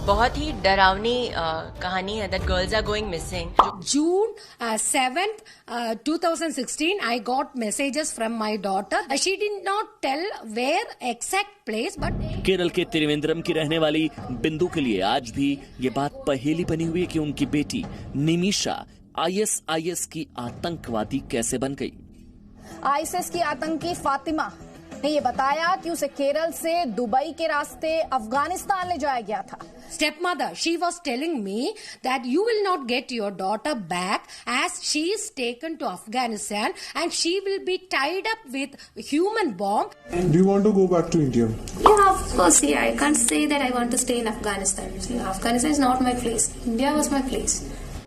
बहुत ही डरावनी कहानी है that girls are going missing. June 7th, 2016, I got messages from my daughter. She did not tell where exact place, but Kerala के त्रिवेंद्रम की रहने वाली बिंदु के लिए आज भी ये बात पहेली बनी हुई है कि उनकी बेटी निमिषा आईएसआईएस की आतंकवादी कैसे बन गई। आईएसआईएस की आतंकी फातिमा ने ये बताया कि उसे केरल से दुबई के रास्ते अफगानिस्तान ले जाया गया था। stepmother, she was telling me that you will not get your daughter back as she is taken to Afghanistan and she will be tied up with human bomb. Do you want to go back to India? Yeah, of course. Yeah, I can't say that I want to stay in Afghanistan. Afghanistan is not my place. India was my place.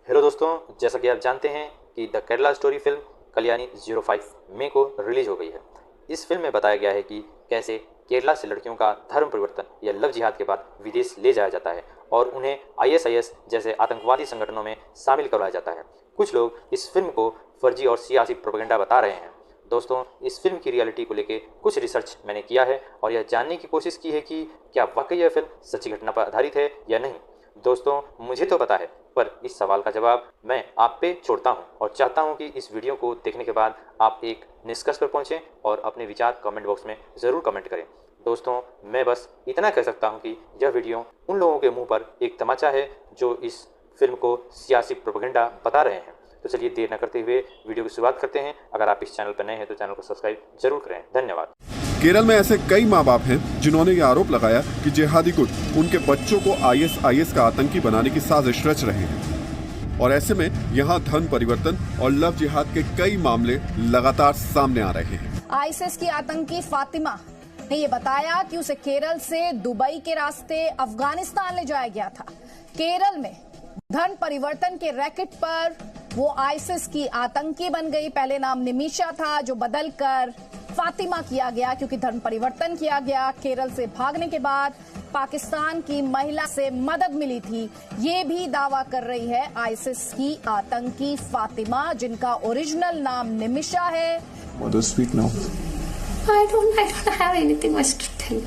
Hello दोस्तों, जैसा कि आप जानते हैं कि the Kerala story film Kalyani 05 मई को release हो गई है। इस फिल्म में बताया गया है कि कैसे केरला से लड़कियों का धर्म परिवर्तन या लव जिहाद के बाद विदेश ले जाया जाता है और उन्हें आईएसआईएस जैसे आतंकवादी संगठनों में शामिल करवाया जाता है। कुछ लोग इस फिल्म को फर्जी और सियासी प्रोपेगेंडा बता रहे हैं। दोस्तों, इस फिल्म की रियलिटी को लेकर कुछ रिसर्च मैंने किया है और यह जानने की कोशिश की है कि क्या वाकई यह फिल्म सच्ची घटना पर आधारित है या नहीं। दोस्तों, मुझे तो पता है, पर इस सवाल का जवाब मैं आप पे छोड़ता हूं और चाहता हूं कि इस वीडियो को देखने के बाद आप एक निष्कर्ष पर पहुंचें और अपने विचार कमेंट बॉक्स में ज़रूर कमेंट करें। दोस्तों, मैं बस इतना कह सकता हूं कि यह वीडियो उन लोगों के मुंह पर एक तमाचा है जो इस फिल्म को सियासी प्रोपेगेंडा बता रहे हैं। तो चलिए देर न करते हुए वीडियो की शुरुआत करते हैं। अगर आप इस चैनल पर नए हैं तो चैनल को सब्सक्राइब जरूर करें। धन्यवाद। केरल में ऐसे कई माँ बाप हैं जिन्होंने ये आरोप लगाया कि जिहादी गुट उनके बच्चों को आईएसआईएस का आतंकी बनाने की साजिश रच रहे हैं और ऐसे में यहाँ धर्म परिवर्तन और लव जिहाद के कई मामले लगातार सामने आ रहे हैं। आईएसआईएस की आतंकी फातिमा ने ये बताया कि उसे केरल से दुबई के रास्ते अफगानिस्तान ले जाया गया था। केरल में धर्म परिवर्तन के रैकेट पर वो आईएसआईएस की आतंकी बन गई। पहले नाम निमिषा था जो बदलकर फातिमा किया गया क्योंकि धर्म परिवर्तन किया गया। केरल से भागने के बाद पाकिस्तान की महिला से मदद मिली थी, ये भी दावा कर रही है आईएसआईएस की आतंकी फातिमा, जिनका ओरिजिनल नाम निमिषा है। Speak now. I don't have anything much to tell.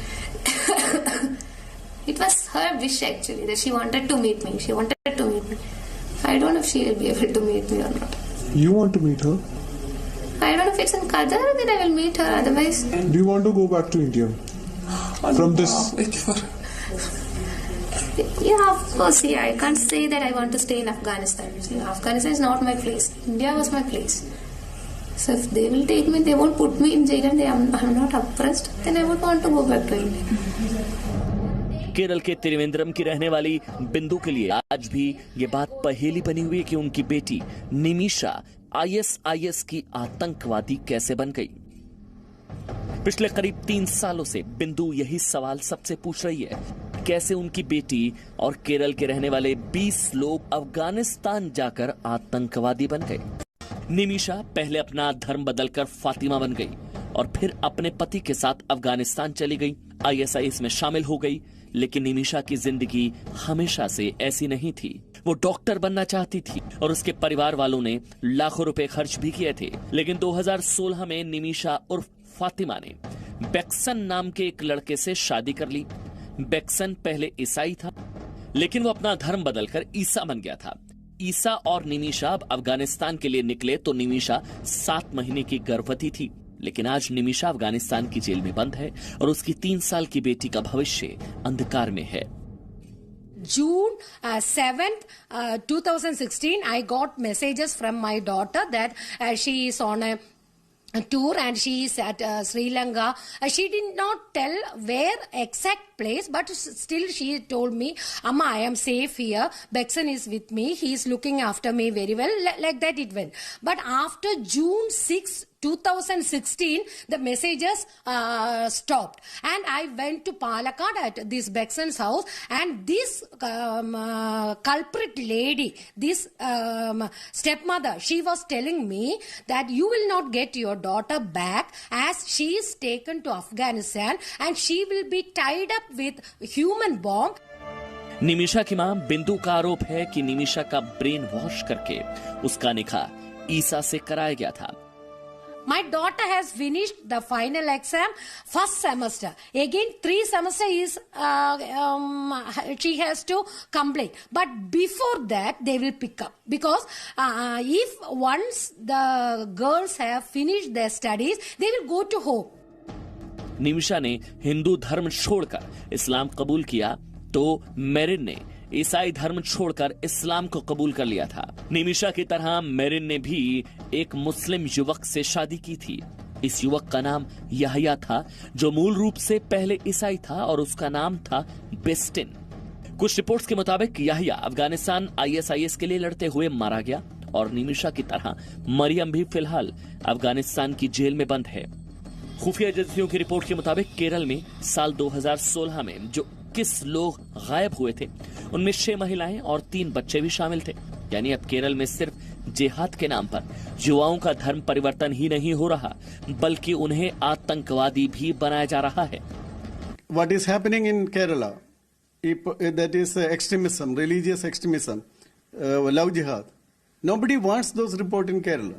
It was her wish actually that she wanted to meet me. She wanted to meet me. I don't know if she will be able to meet me or not. You want to meet her? I don't know if it's in Qatar, then I will meet her. Otherwise, Do you want to go back to India? From this. yeah, of course. Yeah, I can't say that I want to stay in Afghanistan. Afghanistan is not my place. India was my place. So if they will take me, they won't put me in jail and I'm not oppressed, then I would want to go back to India. Kerala के त्रिवेंद्रम की रहने वाली बिंदु के लिए आज भी ये बात पहेली बनी हुई है कि उनकी बेटी निमिषा आईएसआईएस की आतंकवादी कैसे बन गई। पिछले करीब 3 सालों से बिंदु यही सवाल सबसे पूछ रही है, कैसे उनकी बेटी और केरल के रहने वाले 20 लोग अफगानिस्तान जाकर आतंकवादी बन गए। निमिषा पहले अपना धर्म बदलकर फातिमा बन गई और फिर अपने पति के साथ अफगानिस्तान चली गई, आईएसआईएस में शामिल हो गई। लेकिन निमिषा की जिंदगी हमेशा से ऐसी नहीं थी। वो डॉक्टर बनना चाहती थी और उसके परिवार वालों ने लाखों रुपए खर्च भी किए थे। लेकिन 2016 में निमिषा उर्फ फातिमा ने बेक्सन नाम के एक लड़के से शादी कर ली। बेक्सन पहले ईसाई था, लेकिन वो अपना धर्म बदलकर ईसा बन गया था। ईसा और निमिषा अब अफगानिस्तान के लिए निकले तो निमिषा 7 महीने की गर्भवती थी। लेकिन आज निमिषा अफगानिस्तान की जेल में बंद है और उसकी 3 साल की बेटी का भविष्य अंधकार में है। June 7th, 2016, I got messages from my daughter that she is on a tour and she is at Sri Lanka. She did not tell where exact place, but still she told me, Amma, I am safe here. Bekson is with me. He is looking after me very well. Like that it went. But after June 6, 2016, the messages stopped. And I went to Palakkad at this Bekson's house, and this culprit lady, this stepmother, she was telling me that you will not get your daughter back as she is taken to Afghanistan and she will be tied up with human bomb. Nimisha की मां बिंदु का आरोप है कि निमिषा का brain wash करके उसका निकाह ईसा से कराया गया था। My daughter has finished the final exam first semester. Again, 3 semester is she has to complete. But before that, they will pick up because if once the girls have finished their studies, they will go to home. Nimisha ने हिंदू धर्म छोड़कर इस्लाम कबूल किया तो marine ने ईसाई धर्म छोड़कर इस्लाम को कबूल कर लिया था। निमिषा की तरह मेरिन ने भी एक मुस्लिम युवक से शादी की थी। इस युवक का नाम याहिया था, जो मूल रूप से पहले ईसाई था और उसका नाम था बेस्टिन। कुछ रिपोर्ट्स के मुताबिक याहिया अफगानिस्तान ISIS के लिए लड़ते हुए मारा गया और निमिषा की तरह मरियम भी फिलहाल अफगानिस्तान की जेल में बंद है। खुफिया एजेंसियों की रिपोर्ट के मुताबिक केरल में साल 2016 में जो 21 लोग गायब हुए थे, उनमें 6 महिलाएं और 3 बच्चे भी शामिल थे। यानी अब केरल में सिर्फ जिहाद के नाम पर युवाओं का धर्म परिवर्तन ही नहीं हो रहा, बल्कि उन्हें आतंकवादी भी बनाया जा रहा है। What is happening in Kerala? That is extremism, religious extremism, love jihad. Nobody wants those reports in Kerala.